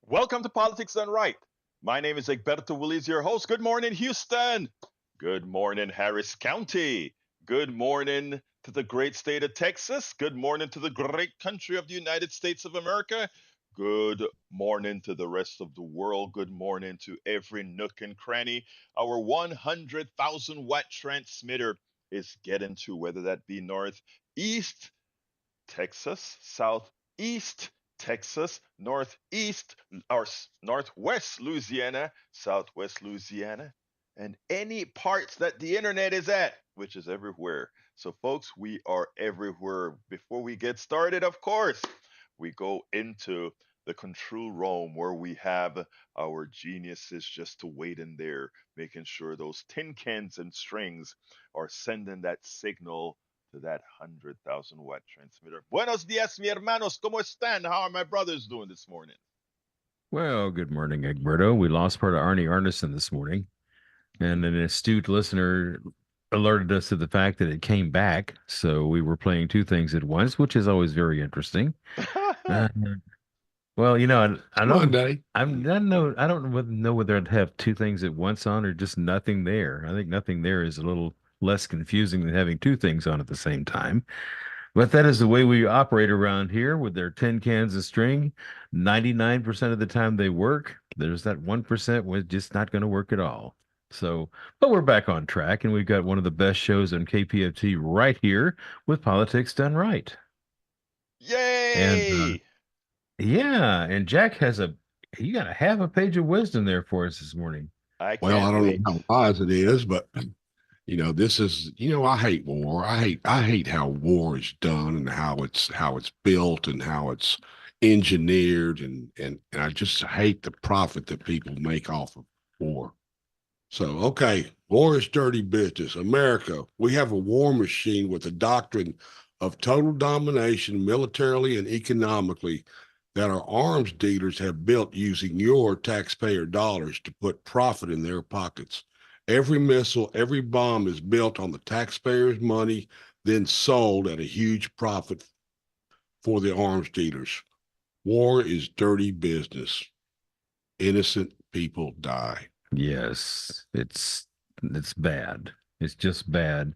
Welcome to Politics Done Right. My name is Egberto Willies, your host. Good morning, Houston. Good morning, Harris County. Good morning to the great state of Texas. Good morning to the great country of the United States of America. Good morning to the rest of the world. Good morning to every nook and cranny. Our 100,000 watt transmitter is getting to, whether that be northeast Texas, southeast Texas, northeast or northwest Louisiana, southwest Louisiana, and any parts that the internet is at, which is everywhere. So, folks, we are everywhere. Before we get started, of course, we go into the control room where we have our geniuses just to wait in there, making sure those tin cans and strings are sending that signal to that 100,000 watt transmitter. Buenos dias, mi hermanos. ¿Cómo están? How are my brothers doing this morning? Well, good morning, Egberto. We lost part of Arnie Arneson this morning, and an astute listener alerted us to the fact that it came back. So we were playing two things at once, which is always very interesting. Uh, well, I don't, Monday. I don't know whether I'd have two things at once on or just nothing there. I think nothing there is a little less confusing than having two things on at the same time. But that is the way we operate around here with their tin cans of string. 99% of the time they work. There's that 1% was just not going to work at all. So, but we're back on track and we've got one of the best shows on KPFT right here with Politics Done Right. And Yay! yeah, and Jack has he got a half a page of wisdom there for us this morning. I Well, I can't don't know wait. how wise it is, but this is, I hate war. I hate how war is done and how it's built and how it's engineered and I just hate the profit that people make off of war. So, okay, war is dirty business. America, we have a war machine with a doctrine of total domination militarily and economically that our arms dealers have built using your taxpayer dollars to put profit in their pockets. Every missile, every bomb is built on the taxpayers' money, then sold at a huge profit for the arms dealers. War is dirty business. Innocent people die. Yes, it's bad. It's just bad.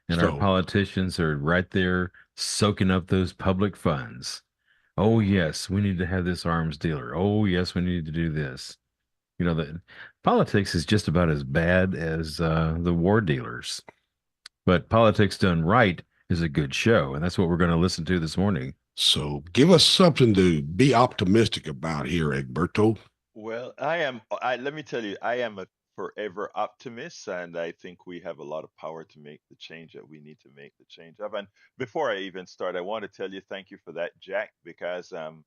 And our So politicians are right there soaking up those public funds. Oh, yes, we need to have this arms dealer. Oh, yes, we need to do this. The politics is just about as bad as the war dealers. But politics done right is a good show, and that's what we're going to listen to this morning. So give us something to be optimistic about here, Egberto. Well, I am. Let me tell you, I am a forever optimist, and I think we have a lot of power to make the change that we need to make the change of. And before I even start, I want to tell you thank you for that, Jack, because I'm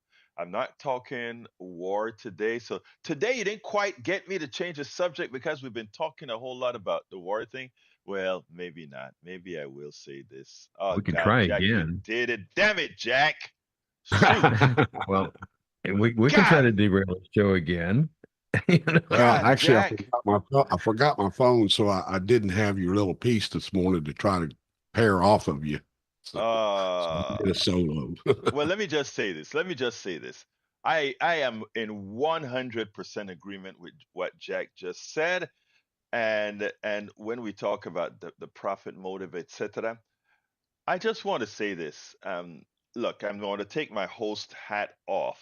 not talking war today. So today you didn't quite get me to change the subject because we've been talking a whole lot about the war thing. Well, maybe not. Maybe I will say this. Oh We can God, try Jack, you again. did it. Damn it, Jack. Shoot. Well, we can try God, to derail the show again. You know? Well, God, actually, Jack. I forgot my phone, so I didn't have your little piece this morning to try to pair off of you. So I Uh, did a solo. well, let me just say this. Let me just say this. I am in 100% agreement with what Jack just said. And when we talk about the profit motive, etc., I just want to say this. Look, I'm going to take my host hat off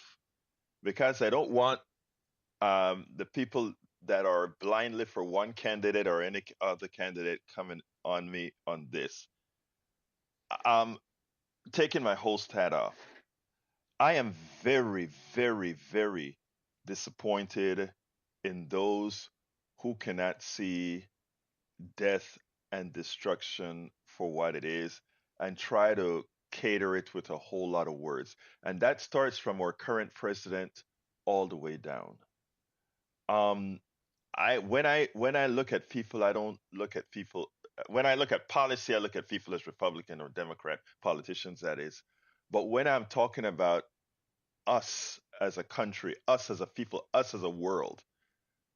because I don't want the people that are blindly for one candidate or any other candidate coming on me on this. Um, taking my host hat off. I am very, very, very disappointed in those who cannot see death and destruction for what it is and try to cater it with a whole lot of words. And that starts from our current president all the way down. Um, when I look at people, I don't look at people. When I look at policy, I look at people as Republican or Democrat politicians, that is. But when I'm talking about us as a country, us as a people, us as a world,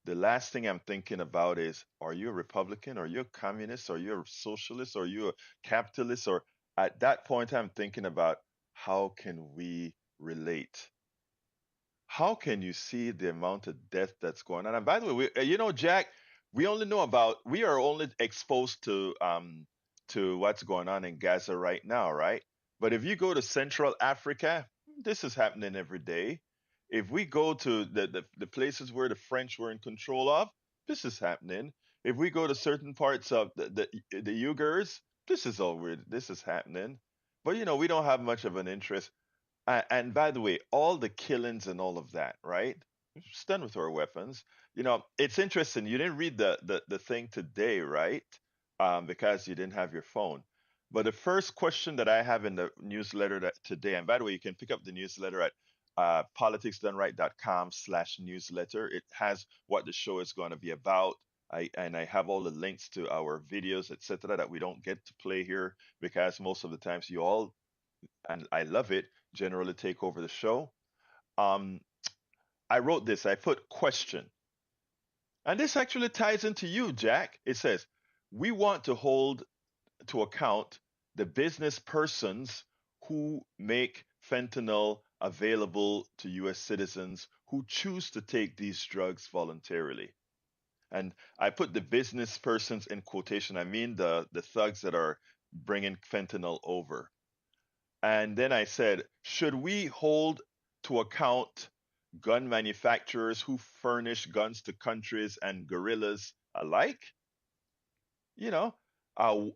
the last thing I'm thinking about is, are you a Republican? Are you a communist? Are you a socialist? Are you a capitalist? Or at that point, I'm thinking about how can we relate? how can you see the amount of death that's going on? And by the way, Jack, we are only exposed to what's going on in Gaza right now, right? But if you go to Central Africa, this is happening every day. If we go to the places where the French were in control of, this is happening. If we go to certain parts of the Uyghurs, this is all weird. This is happening. But we don't have much of an interest. And by the way, all the killings and all of that, right? It's done with our weapons. It's interesting. You didn't read the thing today, right? Because you didn't have your phone. But the first question that I have in the newsletter that today, and by the way, you can pick up the newsletter at politicsdoneright.com/newsletter. It has what the show is going to be about. I have all the links to our videos, etc., that we don't get to play here because most of the times you all, and I love it, generally take over the show. Um, I wrote this, I put question. And this actually ties into you, Jack. It says, we want to hold to account the business persons who make fentanyl available to US citizens who choose to take these drugs voluntarily. And I put the business persons in quotation. I mean the thugs that are bringing fentanyl over. And then I said, should we hold to account gun manufacturers who furnish guns to countries and guerrillas alike? You know,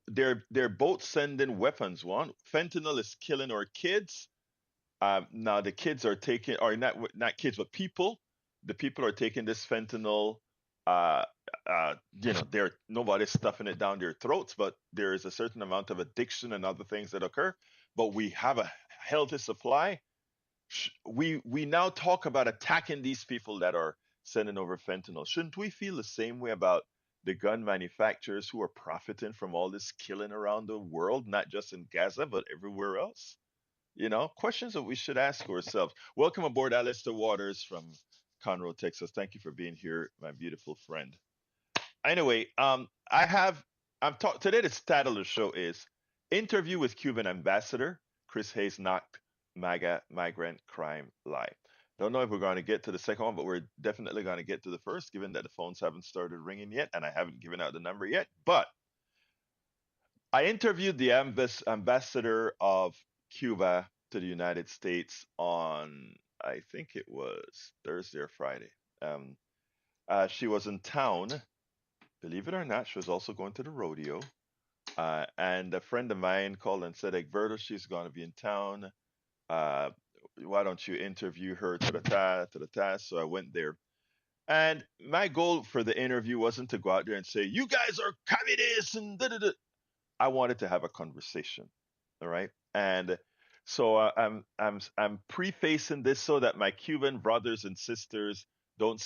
they're both sending weapons. One, fentanyl is killing our kids. Now the kids are taking, or not kids, but people. The people are taking this fentanyl. Uh, nobody's stuffing it down their throats, but there is a certain amount of addiction and other things that occur. But we have a healthy supply. We now talk about attacking these people that are sending over fentanyl. Shouldn't we feel the same way about the gun manufacturers who are profiting from all this killing around the world, not just in Gaza, but everywhere else? Questions that we should ask ourselves. Welcome aboard, Alistair Waters from Conroe, Texas. Thank you for being here, my beautiful friend. Anyway, I have I'm talk today. The title of the show is "Interview with Cuban Ambassador Chris Hayes Knocked MAGA Migrant Crime Live." Don't know if we're going to get to the second one, but we're definitely going to get to the first, given that the phones haven't started ringing yet, and I haven't given out the number yet. But I interviewed the ambassador of Cuba to the United States on, I think it was Thursday or Friday. Um, she was in town. Believe it or not, she was also going to the rodeo. And a friend of mine called and said, Egberto, she's going to be in town. Uh, why don't you interview her to the task? So I went there. And my goal for the interview wasn't to go out there and say, you guys are communists and da da da. I wanted to have a conversation. All right. And so I'm prefacing this so that my Cuban brothers and sisters don't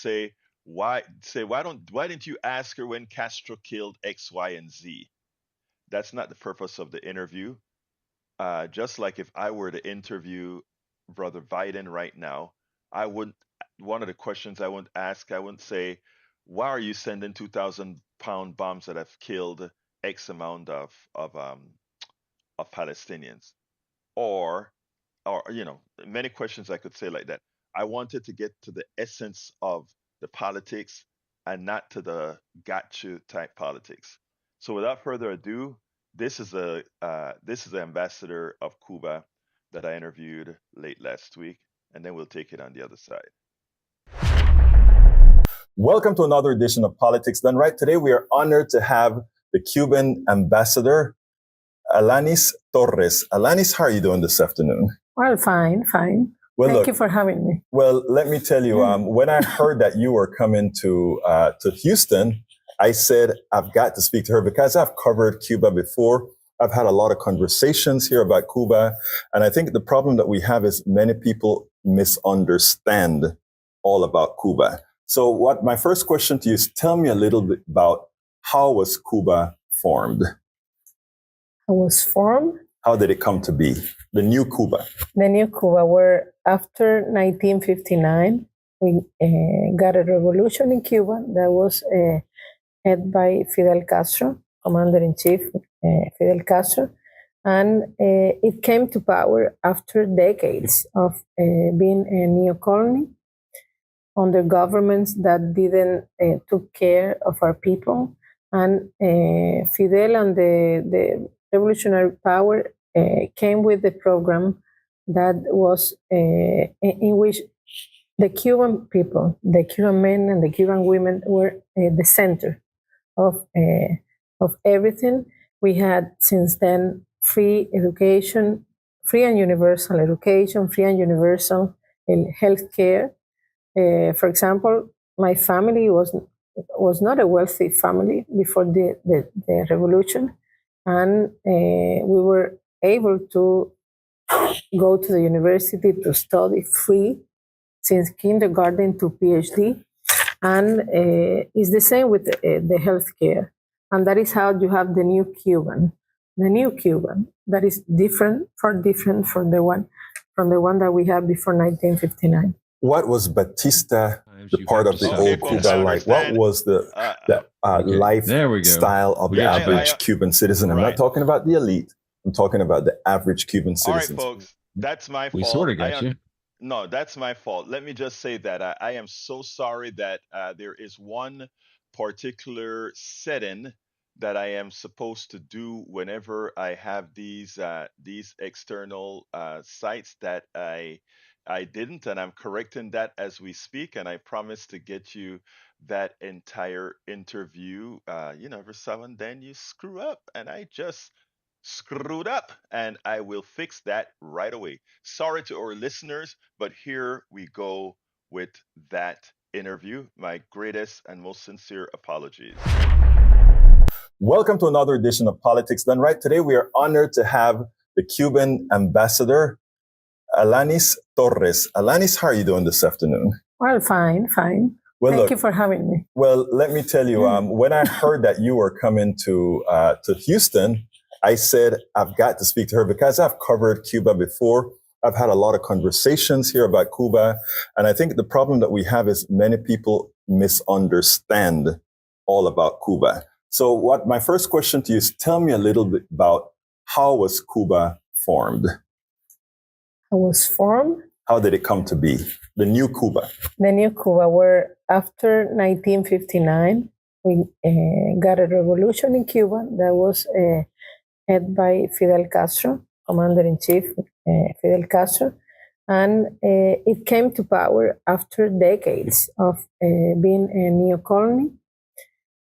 why didn't you ask her when Castro killed X, Y, and Z? That's not the purpose of the interview. Just like if I were to interview Brother Biden right now, I wouldn't. One of the questions I wouldn't ask, I wouldn't say, "Why are you sending 2,000-pound bombs that have killed X amount of Palestinians?" Or, many questions I could say like that. I wanted to get to the essence of the politics and not to the gotcha type politics. So without further ado, this is the ambassador of Cuba that I interviewed late last week, and then we'll take it on the other side. Welcome to another edition of Politics Done Right. Today we are honored to have the Cuban ambassador, Lianys Torres. Lianys, how are you doing this afternoon? Well, fine. Well, Thank you for having me. Well, let me tell you, when I heard that you were coming to Houston, I said, I've got to speak to her because I've covered Cuba before. I've had a lot of conversations here about Cuba. And I think the problem that we have is many people misunderstand all about Cuba. So my first question to you is, tell me a little bit about how was Cuba formed? How was formed? How did it come to be? The new Cuba. The new Cuba, where after 1959, we got a revolution in Cuba that was head by Fidel Castro, Commander-in-Chief Fidel Castro. And it came to power after decades of being a neo-colony. under governments that didn't took care of our people. And Fidel and the revolutionary power came with the program that was in which the Cuban people, the Cuban men and the Cuban women were the center of everything. We had since then free education, free and universal education, free and universal health care. For example, my family was not a wealthy family before the revolution, and we were able to go to the university to study free since kindergarten to PhD, and it's the same with the healthcare, and that is how you have the new Cuban that is different from the one that we had before 1959. What was Batista, the You part have of to the stop old it. Cuba like? What understand. was the Okay, there we go. lifestyle of We the got you average back. Cuban citizen? I'm Right. not talking about the elite. I'm talking about the average Cuban All right, citizens. folks, that's my fault. We sort of got you. No, that's my fault. Let me just say that I am so sorry that there is one particular setting that I am supposed to do whenever I have these external sites that I didn't, and I'm correcting that as we speak. And I promise to get you that entire interview. Every so and then you screw up, and I just screwed up, and I will fix that right away. Sorry to our listeners, but here we go with that interview. My greatest and most sincere apologies. Welcome to another edition of Politics Done Right. Today we are honored to have the Cuban ambassador, Lianys Torres. Lianys, how are you doing this afternoon? Well, fine. Well, Thank look, you for having me. Well, let me tell you, when I heard that you were coming to Houston, I said, I've got to speak to her because I've covered Cuba before. I've had a lot of conversations here about Cuba. And I think the problem that we have is many people misunderstand all about Cuba. So my first question to you is, tell me a little bit about how was Cuba formed? I was formed. How did it come to be? The new Cuba. The new Cuba, where after 1959, we got a revolution in Cuba that was head by Fidel Castro, Commander-in-Chief Fidel Castro. And it came to power after decades of being a neo-colony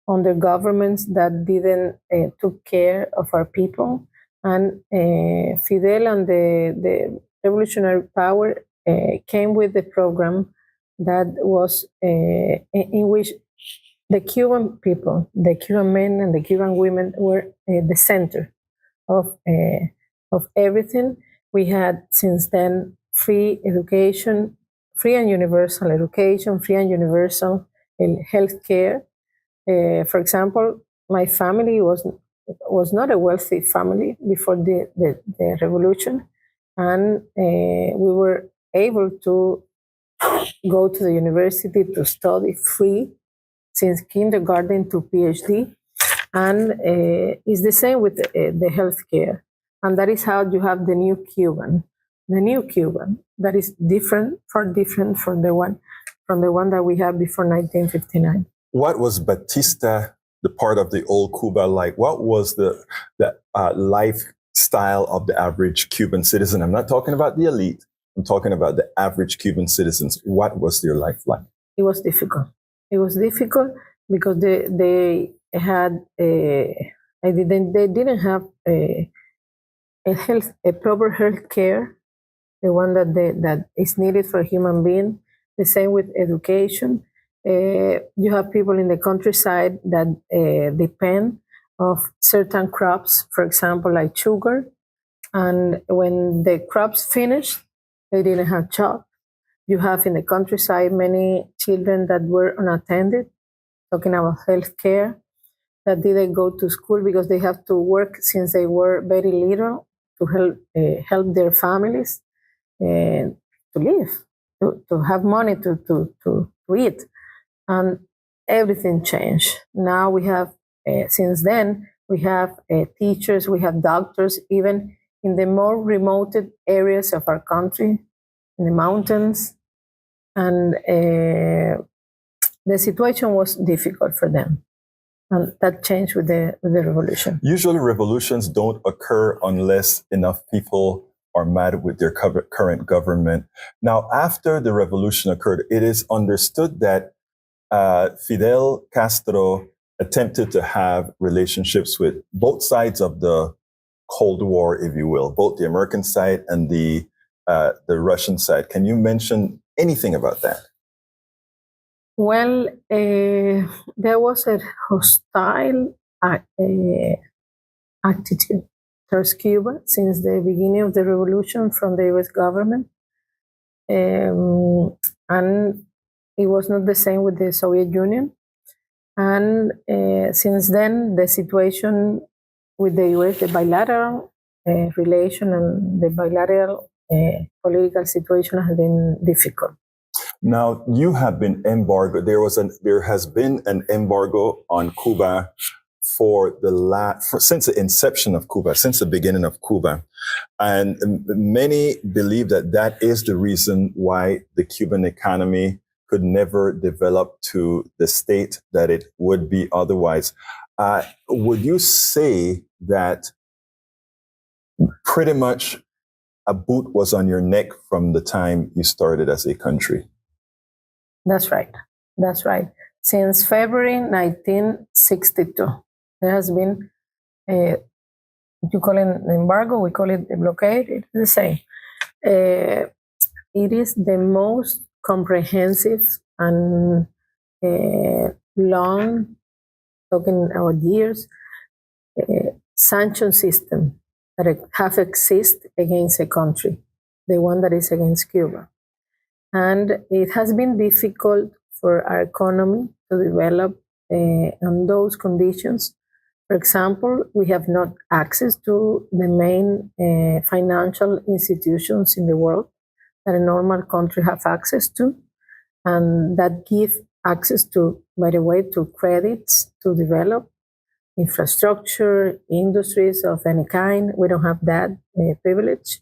under governments that didn't took care of our people. And Fidel and the revolutionary power came with the program that was in which the Cuban people, the Cuban men and the Cuban women were the center of everything. We had since then free education, free and universal education, free and universal health care. For example, my family was not a wealthy family before the revolution, and we were able to go to the university to study free since kindergarten to PhD, and it's the same with the healthcare, and that is how you have the new Cuban that is different from the one that we had before 1959. What was Batista, the part of the old Cuba like? What was the lifestyle of the average Cuban citizen? I'm not talking about the elite. I'm talking about the average Cuban citizens. What was their life like? It was difficult. It was difficult because they had they didn't have a proper health care, the one that is needed for a human being. The same with education. You have people in the countryside that depend of certain crops, for example, like sugar. And when the crops finished, they didn't have jobs. You have in the countryside many children that were unattended, talking about health care, that didn't go to school because they have to work since they were very little to help their families to live, to have money to eat. And everything changed. Now we have, since then, we have teachers, we have doctors, even in the more remote areas of our country, in the mountains. and the situation was difficult for them. And that changed with the revolution. Usually revolutions don't occur unless enough people are mad with their current government. Now, after the revolution occurred, it is understood that Fidel Castro attempted to have relationships with both sides of the Cold War, if you will, both the American side and the Russian side. Can you mention anything about that? Well, there was a hostile attitude towards Cuba since the beginning of the revolution from the U.S. government. And it was not the same with the Soviet Union. And since then, the situation with the U.S., the bilateral relation and the bilateral political situation has been difficult. Now, you have been embargoed. There has been an embargo on Cuba since the inception of Cuba, since the beginning of Cuba. And many believe that is the reason why the Cuban economy could never develop to the state that it would be otherwise. Would you say that pretty much a boot was on your neck from the time you started as a country? That's right. That's right. Since February 1962, there has been you call it an embargo, we call it a blockade, it's the same. It is the most comprehensive and long, talking about years, sanction system that have existed against a country, the one that is against Cuba. And it has been difficult for our economy to develop on those conditions. For example, we have not access to the main financial institutions in the world that a normal country have access to, and that give access to, by the way, to credits to develop infrastructure, industries of any kind. We don't have that privilege.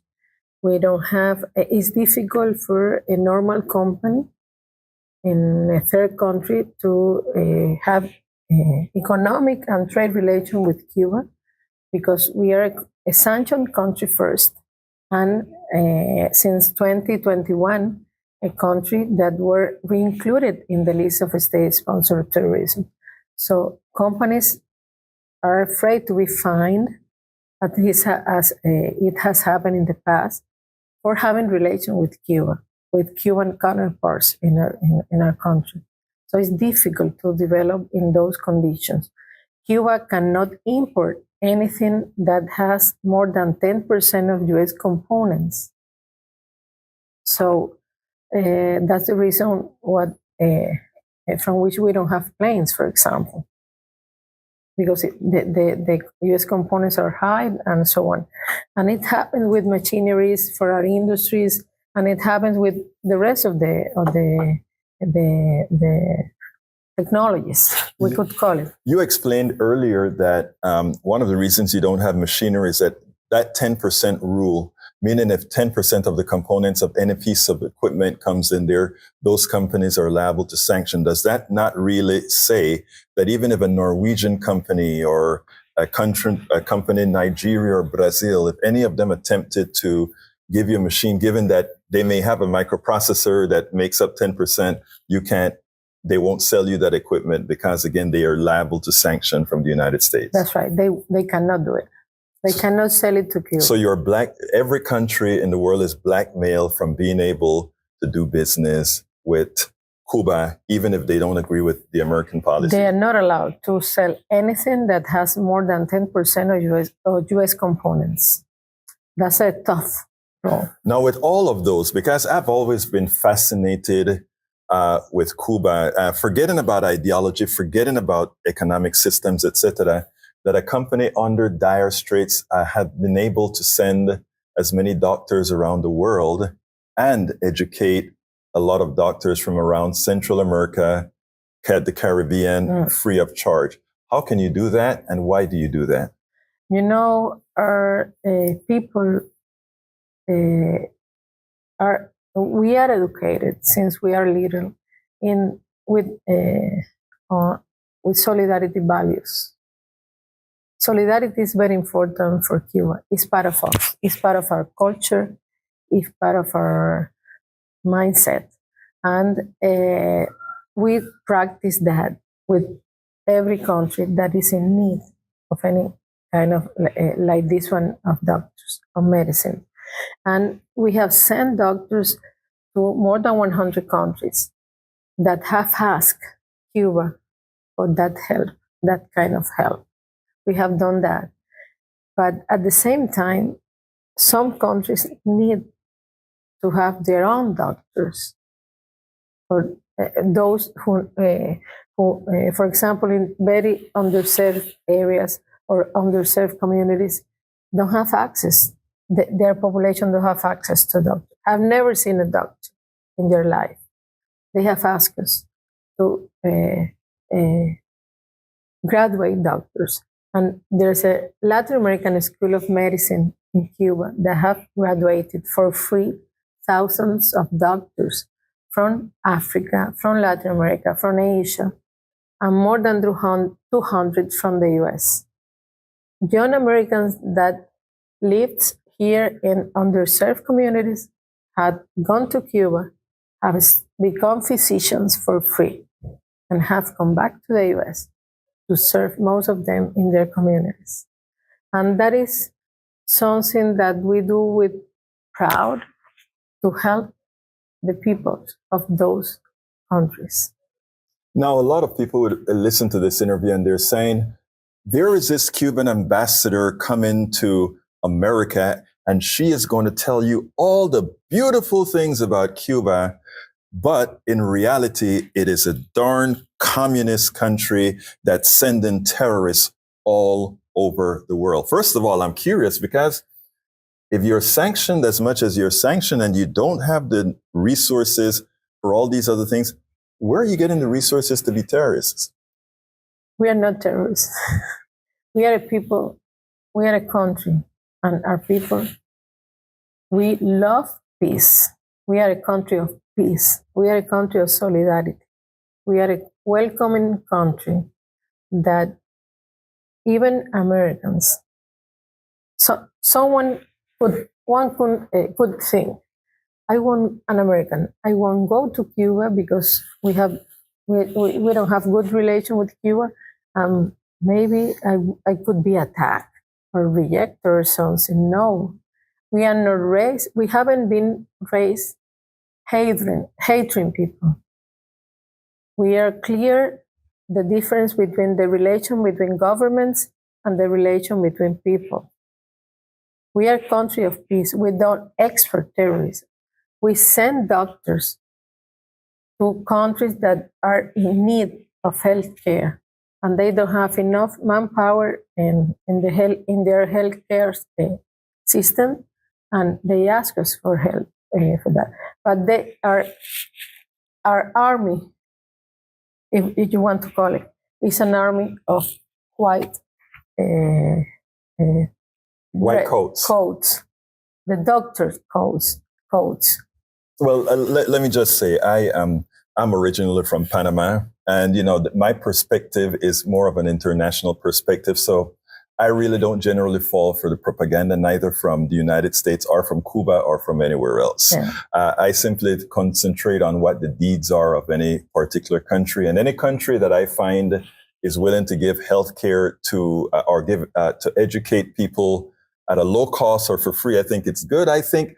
We don't have, it's difficult for a normal company in a third country to have economic and trade relation with Cuba, because we are a sanctioned country first. And since 2021, a country that were re-included in the list of state-sponsored terrorism. So companies are afraid to be fined, as it has happened in the past, for having relation with Cuba, with Cuban counterparts in our country. So it's difficult to develop in those conditions. Cuba cannot import anything that has more than 10% of US components. So that's the reason from which we don't have planes, for example, because the US components are high and so on. And it happens with machineries for our industries, and it happens with the rest of the technologies, we could call it. You explained earlier that one of the reasons you don't have machinery is that 10% rule, meaning if 10% of the components of any piece of equipment comes in there, those companies are liable to sanction. Does that not really say that even if a Norwegian company or a company in Nigeria or Brazil, if any of them attempted to give you a machine, given that they may have a microprocessor that makes up 10%, they won't sell you that equipment because, again, they are liable to sanction from the United States. That's right. They cannot do it. They cannot sell it to Cuba. So every country in the world is blackmailed from being able to do business with Cuba, even if they don't agree with the American policy. They are not allowed to sell anything that has more than 10% of US components. That's a tough rule. Now, with all of those, because I've always been fascinated with Cuba, forgetting about ideology, forgetting about economic systems, etc., that a company under dire straits had been able to send as many doctors around the world and educate a lot of doctors from around Central America, the Caribbean, free of charge. How can you do that, and why do you do that? You know, our people are we are educated since we are little in with solidarity values. Solidarity is very important for Cuba. It's part of us. It's part of our culture. It's part of our mindset, and we practice that with every country that is in need of any kind of like this one of doctors of medicine. And we have sent doctors to more than 100 countries that have asked Cuba for that help, that kind of help. We have done that. But at the same time, some countries need to have their own doctors, or those who, for example, in very underserved areas or underserved communities, don't have access. Their population don't have access to doctors. I've never seen a doctor in their life. They have asked us to graduate doctors. And there's a Latin American School of Medicine in Cuba that have graduated for free thousands of doctors from Africa, from Latin America, from Asia, and more than 200 from the US. Young Americans that lived here in underserved communities had gone to Cuba, have become physicians for free, and have come back to the US to serve most of them in their communities. And that is something that we do with proud to help the people of those countries. Now, a lot of people would listen to this interview and they're saying, there is this Cuban ambassador coming to America, and she is going to tell you all the beautiful things about Cuba. But in reality, it is a darn communist country that's sending terrorists all over the world. First of all, I'm curious, because if you're sanctioned as much as you're sanctioned and you don't have the resources for all these other things, where are you getting the resources to be terrorists? We are not terrorists. We are a people, we are a country, and our people, we love peace. We are a country of peace. We are a country of solidarity. We are a welcoming country that even Americans, one could think, I want an American. I won't go to Cuba because we don't have good relation with Cuba. Maybe I could be attacked or rejected or something. No, we are not raised. We haven't been raised hating people. We are clear the difference between the relation between governments and the relation between people. We are a country of peace. We don't export terrorism. We send doctors to countries that are in need of health care, and they don't have enough manpower in their healthcare system, and they ask us for help for that. But they are our army, if you want to call it, is an army of white coats, the doctors' coats. Well, let me just say, I'm originally from Panama, and my perspective is more of an international perspective. So I really don't generally fall for the propaganda, neither from the United States or from Cuba or from anywhere else. Yeah. I simply concentrate on what the needs are of any particular country, and any country that I find is willing to give healthcare to or give to educate people at a low cost or for free. I think it's good. I think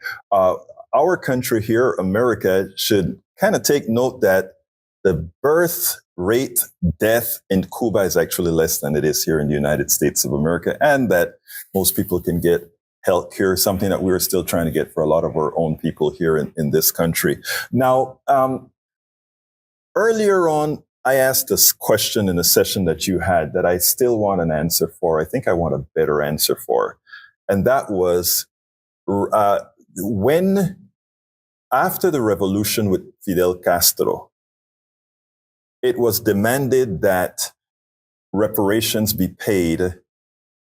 our country here, America, should kind of take note that the birth rate death in Cuba is actually less than it is here in the United States of America, and that most people can get health care, something that we're still trying to get for a lot of our own people here in this country. Now, earlier on, I asked this question in a session that you had that I still want an answer for. I think I want a better answer for. And that was when, after the revolution with Fidel Castro, it was demanded that reparations be paid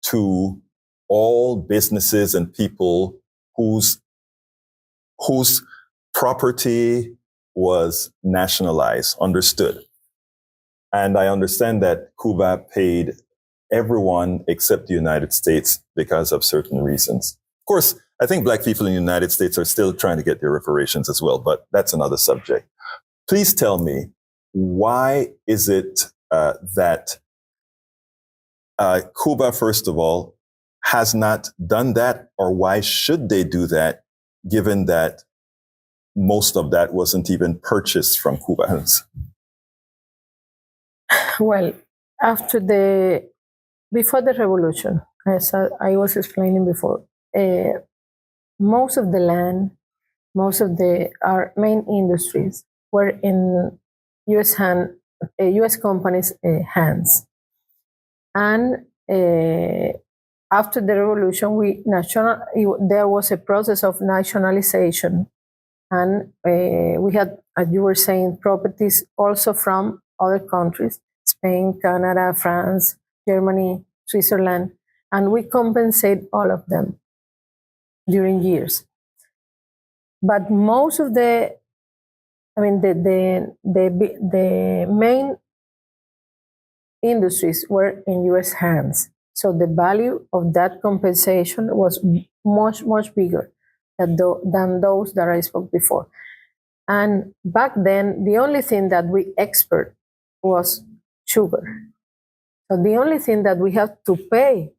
to all businesses and people whose property was nationalized, understood. And I understand that Cuba paid everyone except the United States because of certain reasons. Of course, I think Black people in the United States are still trying to get their reparations as well, but that's another subject. Please tell me, why is it that Cuba, first of all, has not done that, or why should they do that, given that most of that wasn't even purchased from Cubans? Well, before the revolution, as I was explaining before, most of the land, most of our main industries were in U.S. companies' hands. And after the revolution, there was a process of nationalization. And we had, as you were saying, properties also from other countries, Spain, Canada, France, Germany, Switzerland, and we compensate all of them during years. But most of the main industries were in U.S. hands. So the value of that compensation was much, much bigger than those that I spoke before. And back then, the only thing that we export was sugar. So the only thing that we had to pay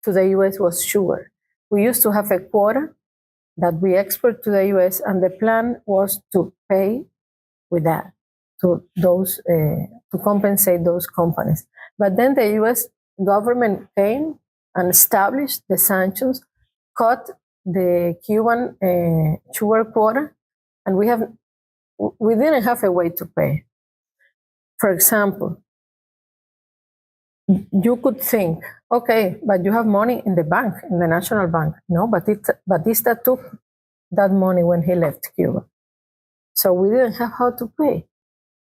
to the U.S. was sugar. We used to have a quota that we export to the U.S., and the plan was to pay with that to compensate those companies. But then the U.S. government came and established the sanctions, cut the Cuban sugar quota, and we didn't have a way to pay. For example, you could think, okay, but you have money in the bank, in the national bank. No, but Batista took that money when he left Cuba. So we didn't have how to pay.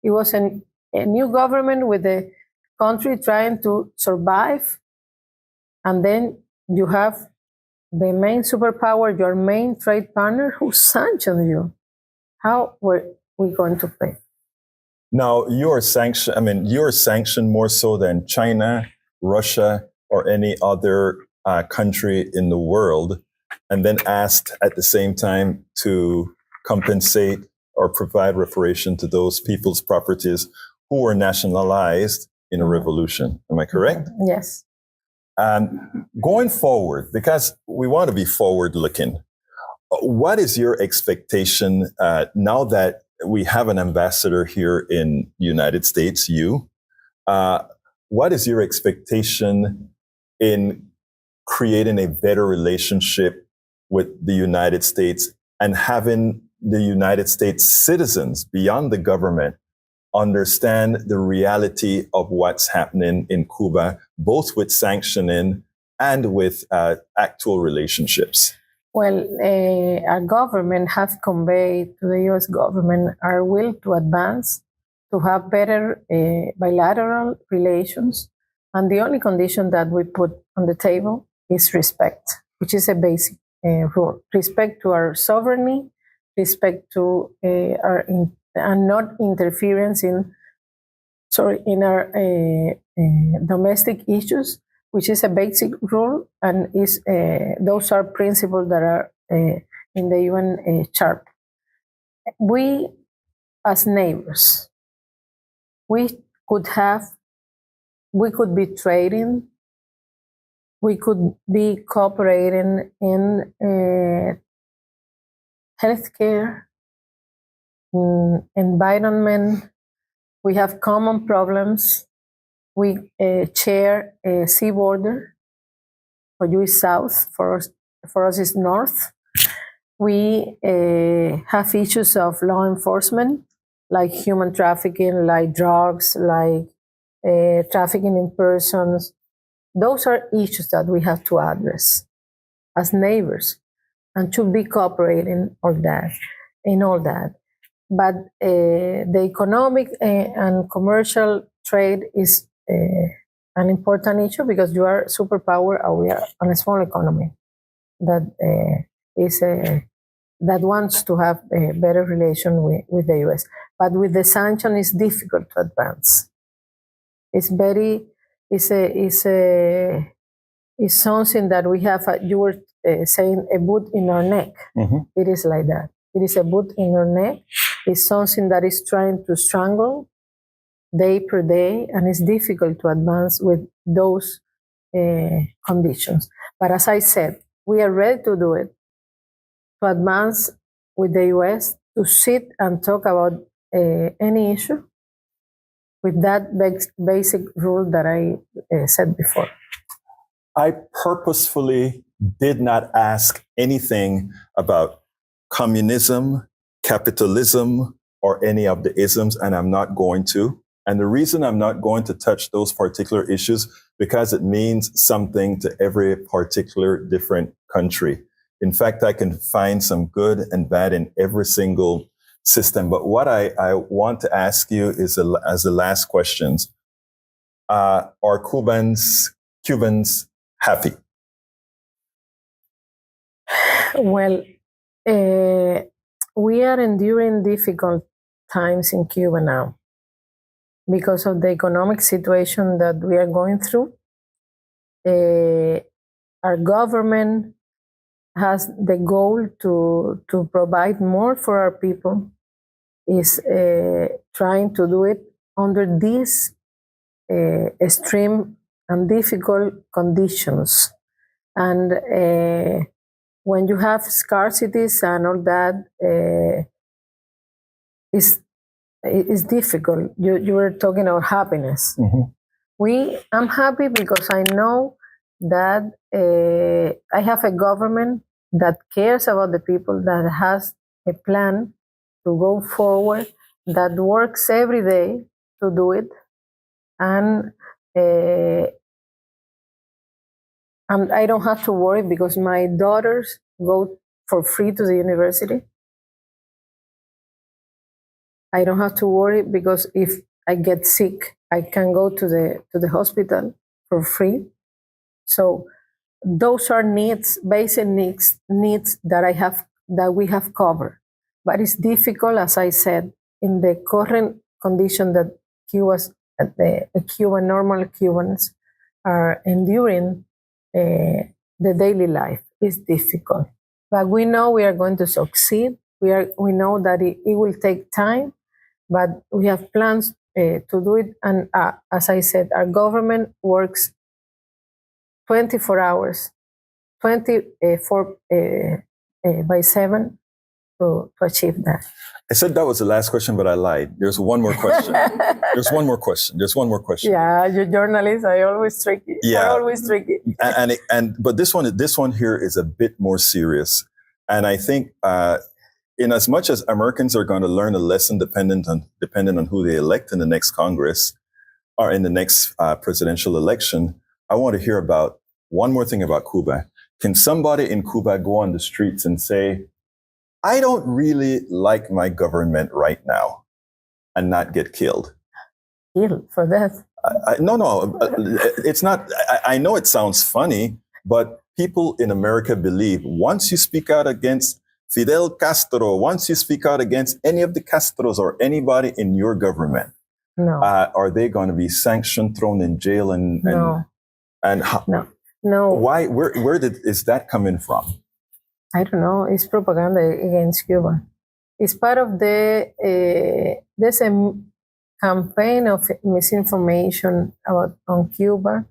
It was a new government with the country trying to survive. And then you have the main superpower, your main trade partner, who sanctioned you. How were we going to pay? Now, you're sanctioned more so than China, Russia, or any other country in the world, and then asked at the same time to compensate or provide reparation to those people's properties who were nationalized in a revolution. Am I correct? Yes. Going forward, because we want to be forward-looking, what is your expectation now that we have an ambassador here in the United States, you? What is your expectation in creating a better relationship with the United States and having the United States citizens beyond the government understand the reality of what's happening in Cuba, both with sanctioning and with actual relationships? Well, our government has conveyed to the U.S. government our will to advance, to have better bilateral relations. And the only condition that we put on the table is respect, which is a basic rule. Respect to our sovereignty, respect to and not interference in our domestic issues, which is a basic rule, and those are principles that are in the UN Charter. We, as neighbors, we could be trading, we could be cooperating in healthcare, environment. We have common problems. We share a sea border. For you is south, for us is north. We have issues of law enforcement, like human trafficking, like drugs, like trafficking in persons. Those are issues that we have to address as neighbors and should be cooperating in all that. But the economic and commercial trade is an important issue because you are a superpower and we are on a small economy that is that wants to have a better relation with the U.S. But with the sanction, it's difficult to advance. It's something that we have. You were saying a boot in our neck. Mm-hmm. It is like that. It is a boot in our neck. It's something that is trying to strangle day per day, and it's difficult to advance with those conditions. But as I said, we are ready to do it, to advance with the US, to sit and talk about any issue with that basic rule that I said before. I purposefully did not ask anything about communism, capitalism, or any of the isms, and I'm not going to. And the reason I'm not going to touch those particular issues, because it means something to every particular different country. In fact, I can find some good and bad in every single system. But what I want to ask you is, as the last questions, are Cubans happy? Well, we are enduring difficult times in Cuba now because of the economic situation that we are going through. Our government has the goal to provide more for our people, is trying to do it under these extreme and difficult conditions. And when you have scarcities and all that, it's difficult. You were talking about happiness. Mm-hmm. I'm happy because I know that I have a government that cares about the people, that has a plan to go forward, that works every day to do it. And I don't have to worry because my daughters go for free to the university. I don't have to worry because if I get sick, I can go to the hospital for free. So those are needs, basic needs that we have covered. But it's difficult, as I said, in the current condition that normal Cubans are enduring. The daily life is difficult, but we know we are going to succeed. We know that it will take time, but we have plans to do it. And as I said, our government works 24 hours, 24 by 7 to achieve that. I said that was the last question, but I lied. There's one more question. There's one more question. Yeah, you're journalist. I always tricky. Yeah. But this one here is a bit more serious. And I think, in as much as Americans are going to learn a lesson dependent on who they elect in the next Congress or in the next presidential election, I want to hear about one more thing about Cuba. Can somebody in Cuba go on the streets and say, I don't really like my government right now, and not get killed? Killed for that? No, it's not. I know it sounds funny, but people in America believe once you speak out against Fidel Castro, once you speak out against any of the Castros or anybody in your government, no, are they going to be sanctioned, thrown in jail, no. Why? Where is that coming from? I don't know. It's propaganda against Cuba. It's part of there's a campaign of misinformation on Cuba,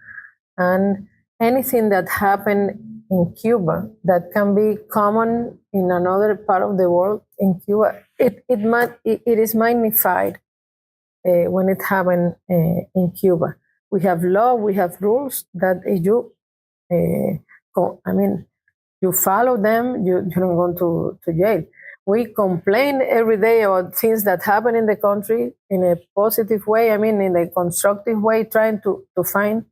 and anything that happened in Cuba that can be common in another part of the world, in Cuba, it is magnified when it happened in Cuba. We have law, we have rules that you follow them, you don't go to jail. We complain every day about things that happen in the country in a positive way, in a constructive way, trying to find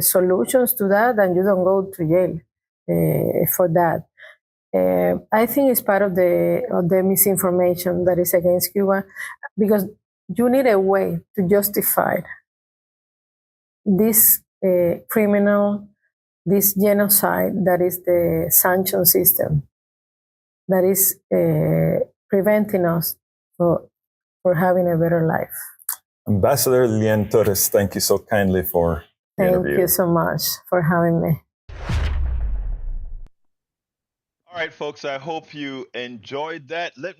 solutions to that, and you don't go to jail for that. I think it's part of the misinformation that is against Cuba, because you need a way to justify this criminal, this genocide that is the sanction system. that is preventing us for having a better life. Ambassador Lianys Torres, thank you so kindly for the Thank interview. you so much for having me. All right, folks, I hope you enjoyed that. I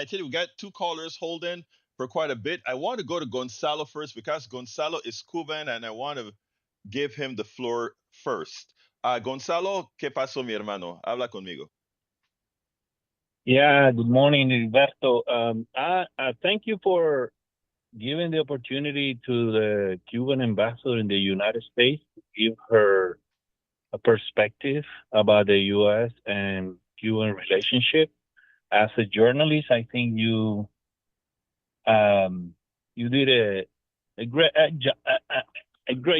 tell you, we got two callers holding for quite a bit. I want to go to Gonzalo first because Gonzalo is Cuban and I want to give him the floor first. Gonzalo, ¿qué pasó, mi hermano? Habla conmigo. Yeah, good morning, Gilberto. Thank you for giving the opportunity to the Cuban ambassador in the United States to give her a perspective about the U.S. and Cuban relationship. As a journalist, I think you did a great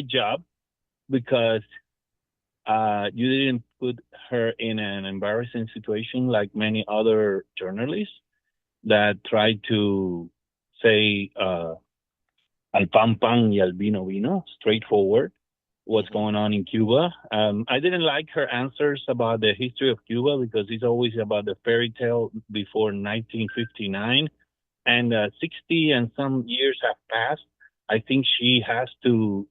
job because you didn't put her in an embarrassing situation like many other journalists that try to say al pan pan y al vino vino, straightforward, what's going on in Cuba. I didn't like her answers about the history of Cuba because it's always about the fairy tale before 1959. And 60 and some years have passed. I think she has to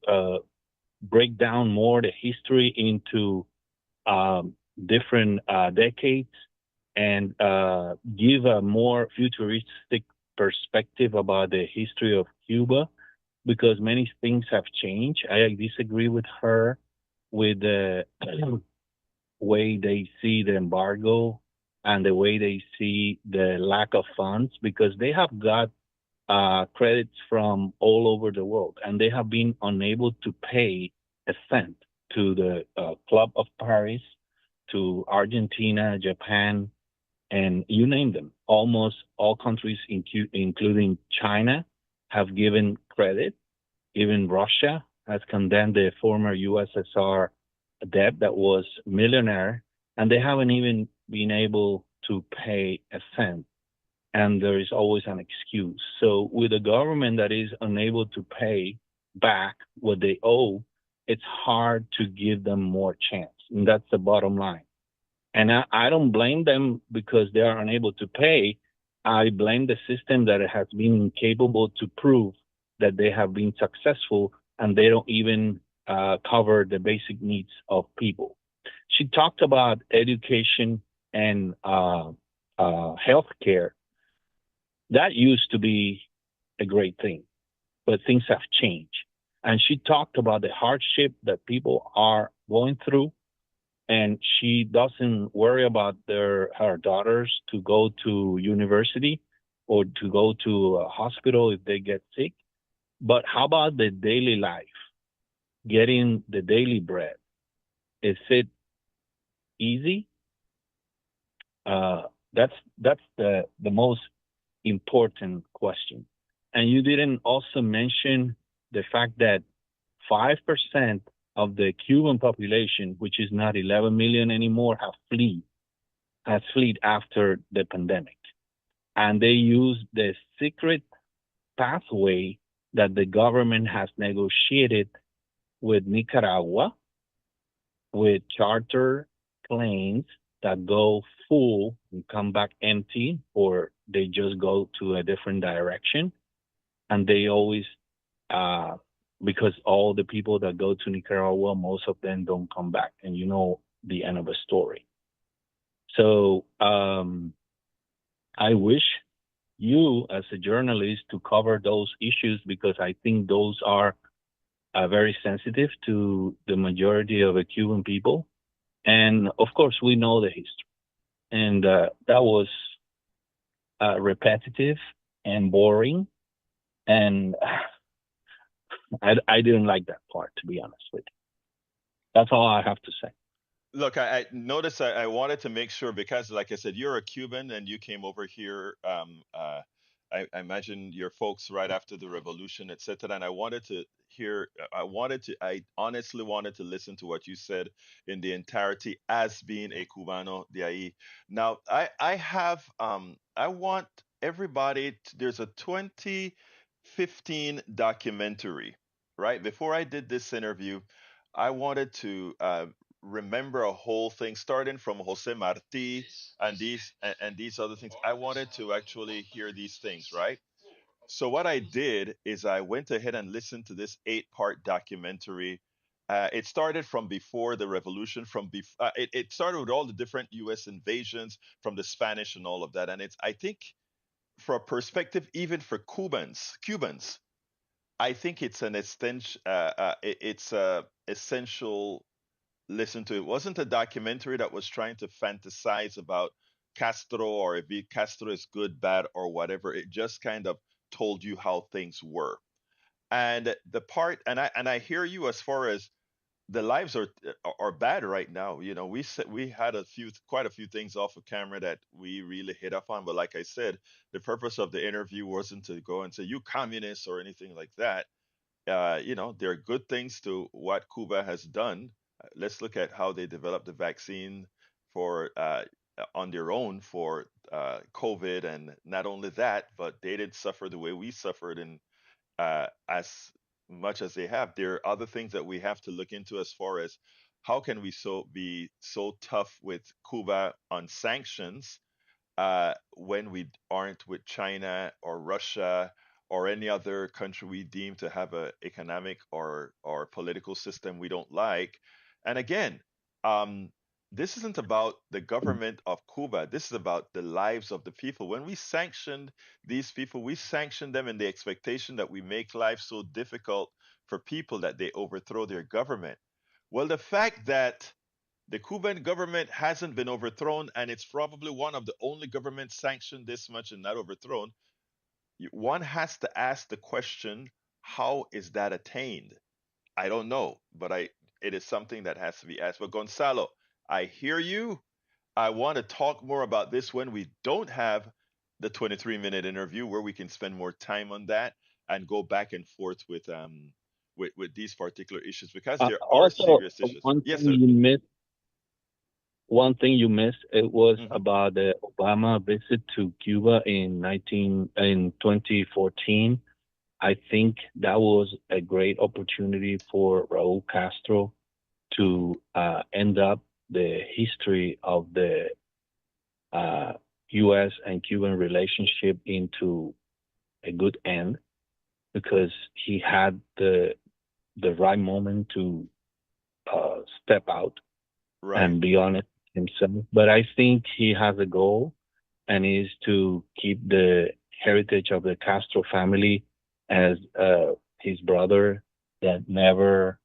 break down more the history into different decades and give a more futuristic perspective about the history of Cuba because many things have changed. I disagree with her with the way they see the embargo and the way they see the lack of funds because they have got credits from all over the world and they have been unable to pay a cent to the Club of Paris, to Argentina, Japan, and you name them. Almost all countries, including China, have given credit. Even Russia has condemned the former USSR debt that was millionaire, and they haven't even been able to pay a cent. And there is always an excuse. So with a government that is unable to pay back what they owe, it's hard to give them more chance. And that's the bottom line. And I don't blame them because they are unable to pay. I blame the system that has been incapable to prove that they have been successful and they don't even cover the basic needs of people. She talked about education and healthcare. That used to be a great thing, but things have changed. And she talked about the hardship that people are going through and she doesn't worry about her daughters to go to university or to go to a hospital if they get sick. But how about the daily life, getting the daily bread? Is it easy? That's the most important question. And you didn't also mention the fact that 5% of the Cuban population, which is not 11 million anymore, has fled after the pandemic. And they use the secret pathway that the government has negotiated with Nicaragua, with charter planes that go full and come back empty, or they just go to a different direction. And they always, because all the people that go to Nicaragua, most of them don't come back. And you know the end of the story. So I wish you, as a journalist, to cover those issues because I think those are very sensitive to the majority of the Cuban people. And of course, we know the history. And that was repetitive and boring. And I didn't like that part, to be honest with you. That's all I have to say. Look, I noticed I wanted to make sure because, like I said, you're a Cuban and you came over here. I imagine your folks right after the revolution, etc. And I wanted to hear, I honestly wanted to listen to what you said in the entirety as being a Cubano de ahí. Now, I want everybody, there's a 2015 documentary, right? Before I did this interview, I wanted to remember a whole thing starting from Jose Marti and these other things. I wanted to actually hear these things, right? So what I did is I went ahead and listened to this 8-part documentary. It started from before the revolution, it started with all the different U.S. invasions from the Spanish and all of that. And it's, I think, for a perspective, even for Cubans, I think it's an extension. It's a essential listen to. It wasn't a documentary that was trying to fantasize about Castro or if Castro is good, bad, or whatever. It just kind of told you how things were. And the part, and I hear you as far as the lives are bad right now. You know, we had quite a few things off of camera that we really hit up on. But like I said, the purpose of the interview wasn't to go and say you communists or anything like that. You know, there are good things to what Cuba has done. Let's look at how they developed the vaccine for on their own for COVID, and not only that, but they didn't suffer the way we suffered in as much as they have. There are other things that we have to look into as far as how can we be so tough with Cuba on sanctions when we aren't with China or Russia or any other country we deem to have a economic or political system we don't like. And again, um, this isn't about the government of Cuba. This is about the lives of the people. When we sanctioned these people, we sanctioned them in the expectation that we make life so difficult for people that they overthrow their government. Well, the fact that the Cuban government hasn't been overthrown, and it's probably one of the only governments sanctioned this much and not overthrown. One has to ask the question, how is that attained? I don't know, but it is something that has to be asked. But Gonzalo, I hear you. I want to talk more about this when we don't have the 23-minute interview where we can spend more time on that and go back and forth with these particular issues because there are Also, serious issues. one Yes, thing sir. you missed. One thing you missed. It was Hmm. about the Obama visit to Cuba in 2014. I think that was a great opportunity for Raúl Castro Hmm. to end up the history of the uh, U.S. and Cuban relationship into a good end because he had the right moment to step out Right. and be honest himself. But I think he has a goal and is to keep the heritage of the Castro family as his brother that never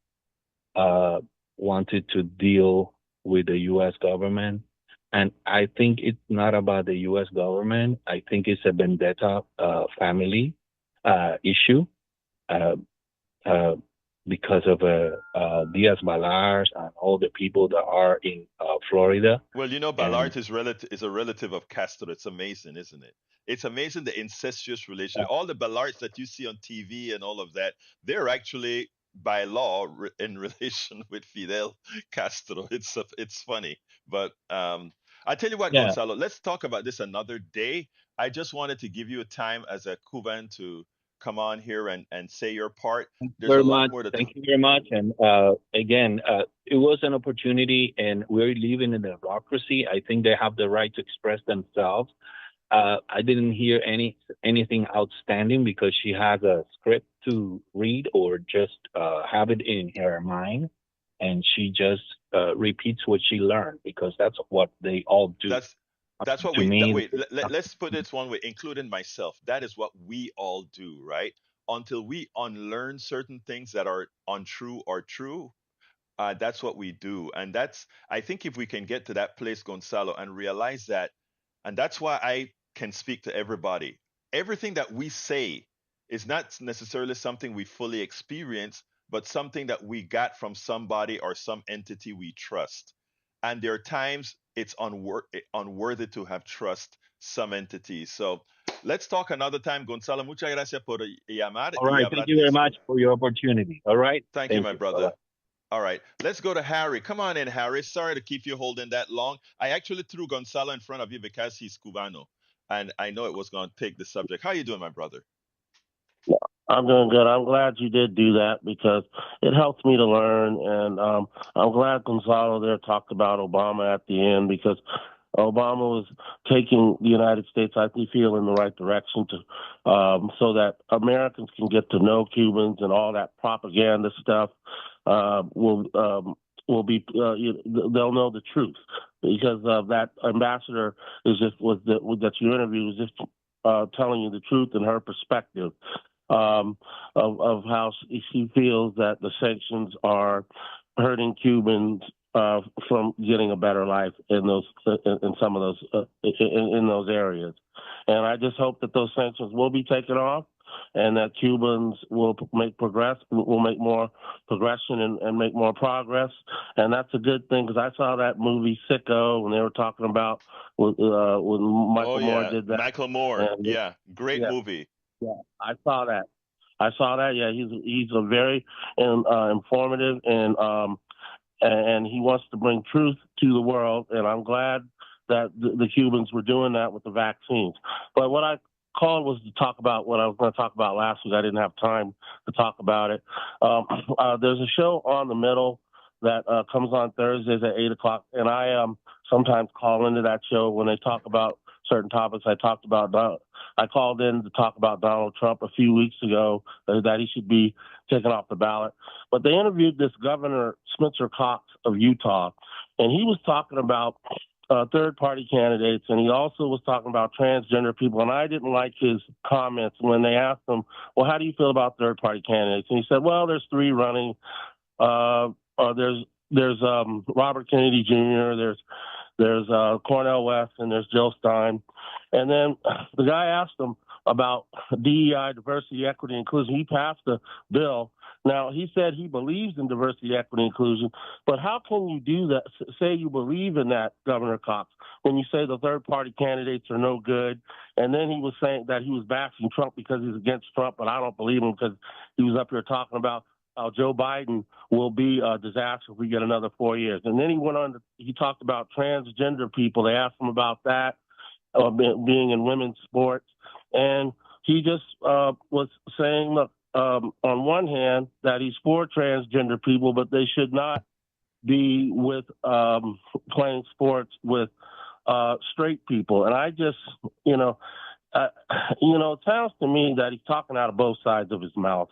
uh, wanted to deal with the U.S. government. And I think it's not about the U.S. government. I think it's a vendetta family issue uh, uh, because of Diaz Balart and all the people that are in Florida. Well, you know, And Ballard is a relative of Castro. It's amazing, isn't it? It's amazing the incestuous uh, relationship. All the Ballards that you see on TV and all of that, they're actually by law in relation with Fidel Castro. It's funny, but I tell you what, yeah, Gonzalo, let's talk about this another day. I just wanted to give you a time as a Cuban to come on here and say your part. There's a very lot much. more to Thank talk. you very much. And again, it was an opportunity, and we're living in a democracy. I think they have the right to express themselves. I didn't hear anything outstanding because she has a script to read or just have it in her mind, and she just repeats what she learned because that's what they all do. That's that's what To we that me, wait, let's put it one way, including myself. That is what we all do, right? Until we unlearn certain things that are untrue or true, that's what we do. And that's, I think, if we can get to that place, Gonzalo, and realize that, and that's why I can speak to everybody. Everything that we say is not necessarily something we fully experience, but something that we got from somebody or some entity we trust. And there are times it's unworthy to have trust some entities. So let's talk another time, Gonzalo. Muchas gracias por llamar all y right. Thank hablar you de very esto. much for your opportunity. All right. Thank you, Thank my you. Bye bye. brother. All right, let's go to Harry. Come on in, Harry. Sorry to keep you holding that long. I actually threw Gonzalo in front of you because he's Cubano, and I know it was going to take the subject. How you doing, my brother? I'm doing good. I'm glad you did do that because it helps me to learn. And I'm glad Gonzalo there talked about Obama at the end because Obama was taking the United States, I feel, in the right direction to so that Americans can get to know Cubans and all that propaganda stuff will be they'll know the truth because that ambassador is just that you interviewed was just telling you the truth and her perspective um, of how she feels that the sanctions are hurting Cubans from getting a better life in some of those in those areas. And I just hope that those sanctions will be taken off, and that Cubans will make more progression and make more progress. And that's a good thing because I saw that movie Sicko when they were talking about when Oh Michael Moore yeah, did that. Michael Moore. And Yeah, great yeah, movie. yeah, I saw that. I saw that. Yeah, he's a very informative and he wants to bring truth to the world. And I'm glad that the Cubans were doing that with the vaccines. But what I called was to talk about what I was going to talk about last week. I didn't have time to talk about it. There's a show on the middle that comes on Thursdays at 8 o'clock, and I sometimes call into that show when they talk about certain topics. I called in to talk about Donald Trump a few weeks ago that he should be taken off the ballot. But they interviewed this Governor Spencer Cox of Utah, and he was talking about third-party candidates, and he also was talking about transgender people. And I didn't like his comments when they asked him, "Well, how do you feel about third-party candidates?" And he said, "Well, there's three running. Uh, there's Robert Kennedy Jr. There's Cornel West, and there's Jill Stein." And then the guy asked him about DEI, diversity, equity, inclusion. He passed the bill. Now, he said he believes in diversity, equity, inclusion, but how can you do that, say you believe in that, Governor Cox, when you say the third-party candidates are no good? And then he was saying that he was bashing Trump because he's against Trump, but I don't believe him because he was up here talking about how Joe Biden will be a disaster if we get another 4 years. And then he talked about transgender people. They asked him about that, being in women's sports. And he just was saying, look, on one hand, that he's for transgender people, but they should not be with playing sports with straight people. And I just, it sounds to me that he's talking out of both sides of his mouth.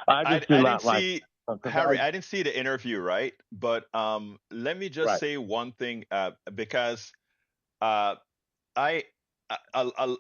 I I just do I didn't not like see it. Harry. I didn't see the interview, right? But let me just Right. say one thing because uh, I, I'll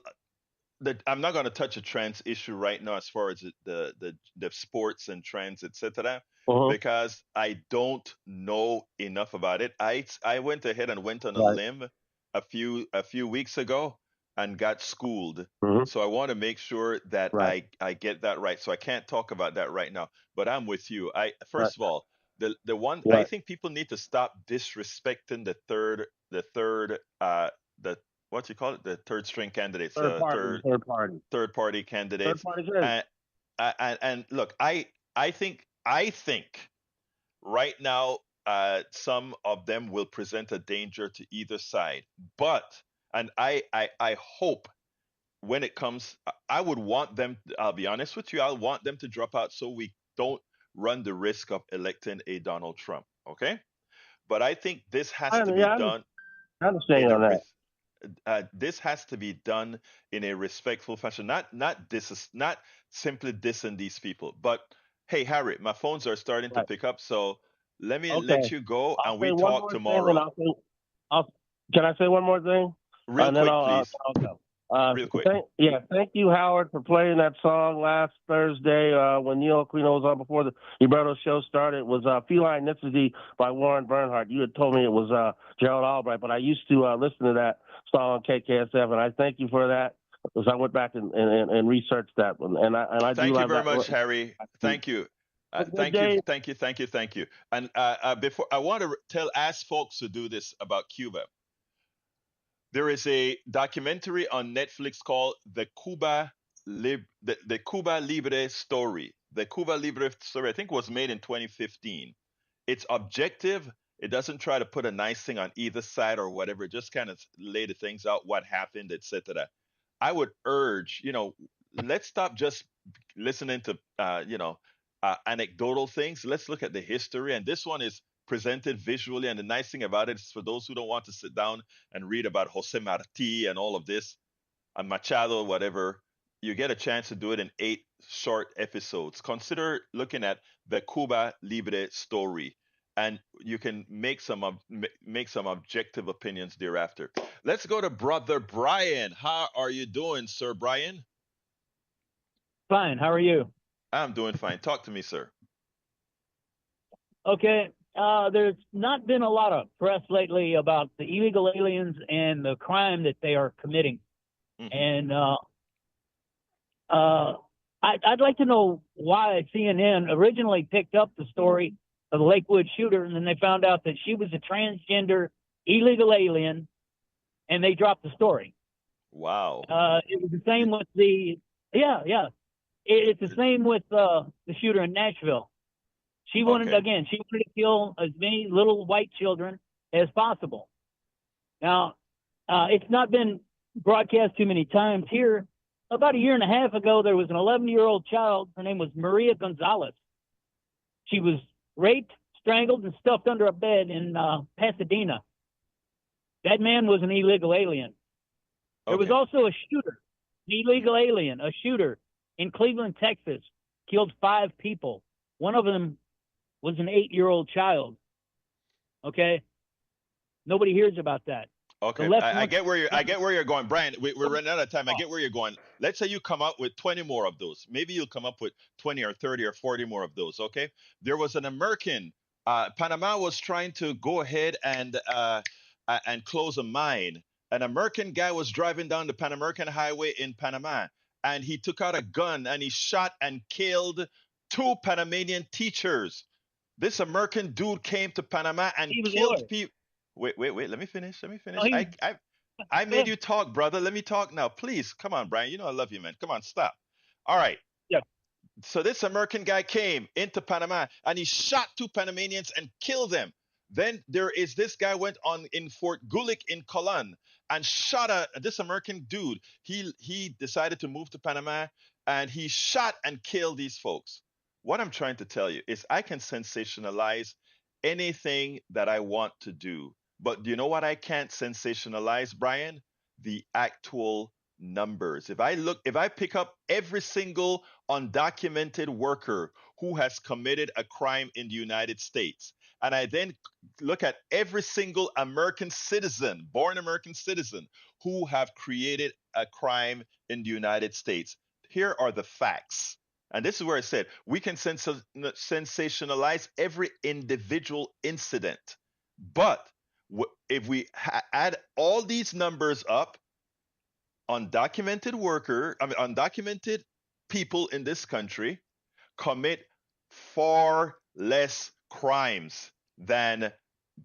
I'm not going to touch a trans issue right now as far as the sports and trans, etc. Uh-huh. Because I don't know enough about it. I went ahead and went on a Right. limb a few weeks ago and got schooled. Uh-huh. So I want to make sure that Right. I get that right. So I can't talk about that right now. But I'm with you. I Right. first of all, the one I Right. think people need to stop disrespecting the what you call it, the third string candidates, Third party. Third party. third party Third candidates. party good. And look, I think right now some of them will present a danger to either side. But and I hope when it comes, I would want them. I'll be honest with you. I want them to drop out so we don't run the risk of electing a Donald Trump. Okay, but I think this has to be Yeah, done I understand in you a on that. this has to be done in a respectful fashion. Not simply dissing these people. But hey, Harry, my phones are starting to Right. pick up, so let me Okay. let you go, I'll and say we one talk more thing, and tomorrow. I'll can I say one more thing, Real and then quick, please. I'll go. Real quick. Thank you, Howard, for playing that song last Thursday when Neil Aquino was on before the Roberto show started. It was "Feline Ethnicity" by Warren Bernhardt. You had told me it was Gerald Albright, but I used to listen to that song on KKSF, and I thank you for that because I went back and researched that one, and I do Thank you love very that. much, Harry. Thank you. Have a good Thank you, day. thank you, thank you, thank you. And before I want to ask folks to do this about Cuba. There is a documentary on Netflix called the Cuba Libre story. The Cuba Libre story, I think, was made in 2015. It's objective. It doesn't try to put a nice thing on either side or whatever. It just kind of lay the things out, what happened, etc. I would urge, let's stop just listening to anecdotal things. Let's look at the history. And this one is presented visually. And the nice thing about it is for those who don't want to sit down and read about Jose Marti and all of this, and Machado, whatever, you get a chance to do it in 8 short episodes. Consider looking at the Cuba Libre story, and you can make some objective opinions thereafter. Let's go to Brother Brian. How are you doing, Sir Brian? Fine. How are you? I'm doing fine. Talk to me, sir. Okay. There's not been a lot of press lately about the illegal aliens and the crime that they are committing. Mhm. And I'd like to know why CNN originally picked up the story of the Lakewood shooter, and then they found out that she was a transgender illegal alien, and they dropped the story. Wow. It was the same with It's the same with the shooter in Nashville. She wanted Okay. she wanted to kill as many little white children as possible. Now, it's not been broadcast too many times here. About a year and a half ago, there was an 11-year-old child. Her name was Maria Gonzalez. She was raped, strangled, and stuffed under a bed in Pasadena. That man was an illegal alien. There was Okay. also a shooter, an illegal alien, a shooter in Cleveland, Texas, killed 5 people. One of them was an 8-year-old child. Okay? Nobody hears about that. Okay, left I wants get where you're going, Brian. We're to running out of time. I get where you're going. Let's say you come up with 20 more of those. Maybe you'll come up with 20 or 30 or 40 more of those. Okay. There was an American. Panama was trying to go ahead and close a mine. An American guy was driving down the Pan American Highway in Panama, and he took out a gun and he shot and killed 2 Panamanian teachers. This American dude came to Panama and He was a killed lawyer. people. Wait. Let me finish. Let me No, finish. he I made you talk, brother. Let me talk now. Please. Come on, Brian. You know I love you, man. Come on, stop. All right. yeah. So this American guy came into Panama and he shot 2 Panamanians and killed them. Then there is this guy went on in Fort Gulick in Colon and shot this American dude. He decided to move to Panama and he shot and killed these folks. What I'm trying to tell you is I can sensationalize anything that I want to do. But do you know what I can't sensationalize, Brian? The actual numbers. If I pick up every single undocumented worker who has committed a crime in the United States, and I then look at every single American citizen, born American citizen, who have created a crime in the United States, here are the facts. And this is where I said we can sensationalize every individual incident. But if we add all these numbers up, undocumented people in this country commit far less crimes than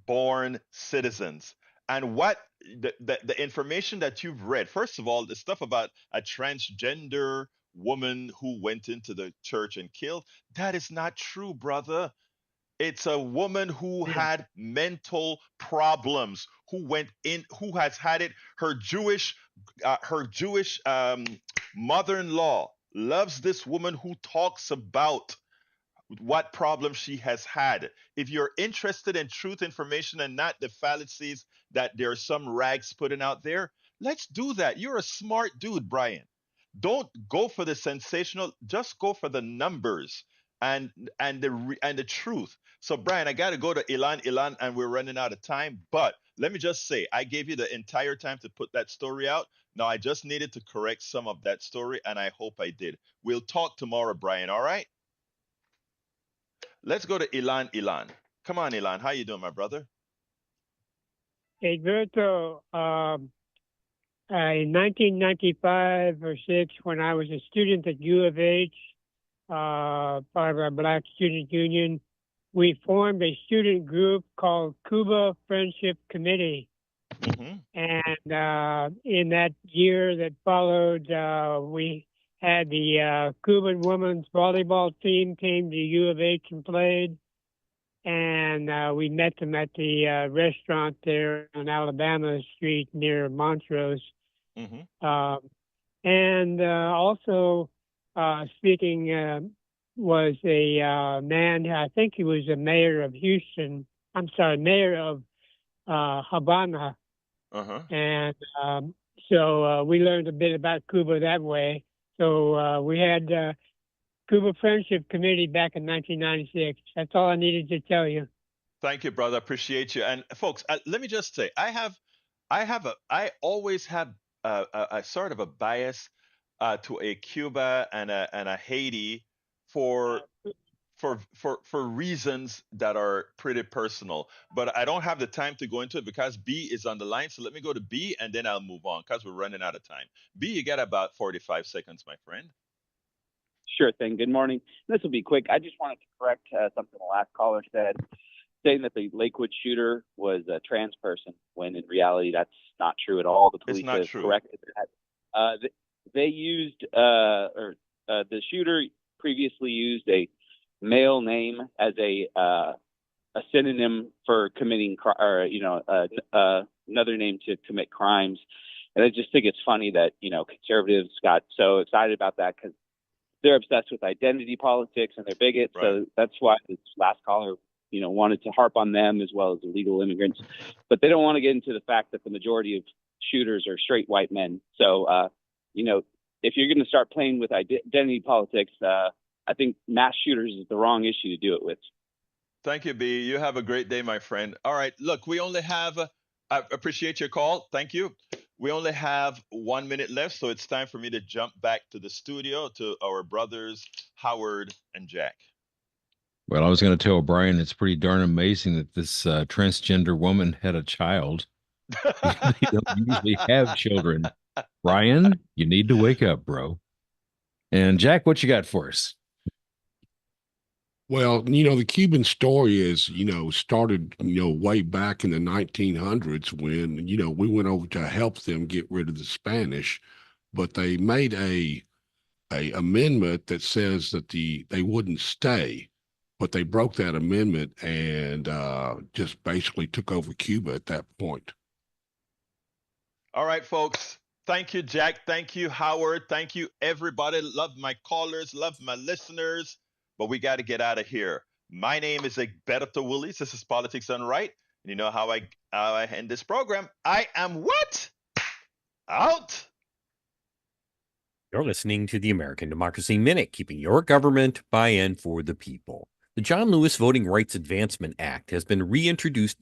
born citizens. And what the information that you've read, first of all, the stuff about a transgender woman who went into the church and killed, that is not true, brother. It's a woman who had mental problems, who went in, who has had it. Her Jewish mother-in-law loves this woman who talks about what problems she has had. If you're interested in truth information and not the fallacies that there are some rags putting out there, let's do that. You're a smart dude, Brian. Don't go for the sensational, just go for the numbers and the truth. So Brian, I got to go to Ilan, and we're running out of time, but let me just say I gave you the entire time to put that story out. Now I just needed to correct some of that story, and I hope I did. We'll talk tomorrow, Brian, all right? Let's go to Ilan. Come on, Ilan. How you doing, my brother? Egberto, in 1995 or 6, when I was a student at U of H, part of our Black Student Union, we formed a student group called Cuba Friendship Committee. Mm-hmm. And in that year that followed, we had the Cuban women's volleyball team came to U of H and played. And we met them at the restaurant there on Alabama Street near Montrose. Mm-hmm. And also speaking was a man, I think he was a mayor of Houston. I'm sorry, mayor of Havana. Uh-huh. And so we learned a bit about Cuba that way. So we had Cuba Friendship Committee back in 1996. That's all I needed to tell you. Thank you, brother. Appreciate you. And folks, let me just say, I always have a sort of a bias to a Cuba and a Haiti for reasons that are pretty personal. But I don't have the time to go into it because B is on the line. So let me go to B and then I'll move on because we're running out of time. B, you got about 45 seconds, my friend. Sure thing. Good morning. This will be quick. I just wanted to correct something the last caller said, saying that the Lakewood shooter was a trans person, when in reality that's not true at all. The police have corrected that. They used, the shooter previously used a male name as a synonym for committing, another name to commit crimes. And I just think it's funny that, conservatives got so excited about that because they're obsessed with identity politics and they're bigots. Right. So that's why this last caller, wanted to harp on them as well as illegal immigrants. But they don't want to get into the fact that the majority of shooters are straight white men. So, if you're going to start playing with identity politics, I think mass shooters is the wrong issue to do it with. Thank you, B. You have a great day, my friend. All right. Look, we only have, I appreciate your call. Thank you. We only have 1 minute left, so it's time for me to jump back to the studio to our brothers, Howard and Jack. Well, I was going to tell Brian, it's pretty darn amazing that this transgender woman had a child. They don't usually have children. Brian, you need to wake up, bro. And Jack, what you got for us? Well, the Cuban story is, started, way back in the 1900s when, we went over to help them get rid of the Spanish, but they made a amendment that says that they wouldn't stay, but they broke that amendment and just basically took over Cuba at that point. All right, folks. Thank you, Jack. Thank you, Howard. Thank you, everybody. Love my callers. Love my listeners. But we got to get out of here. My name is Egberto Willis. This is Politics Done Right. And you know how I end this program. I am what? Out. You're listening to the American Democracy Minute, keeping your government by and for the people. The John Lewis Voting Rights Advancement Act has been reintroduced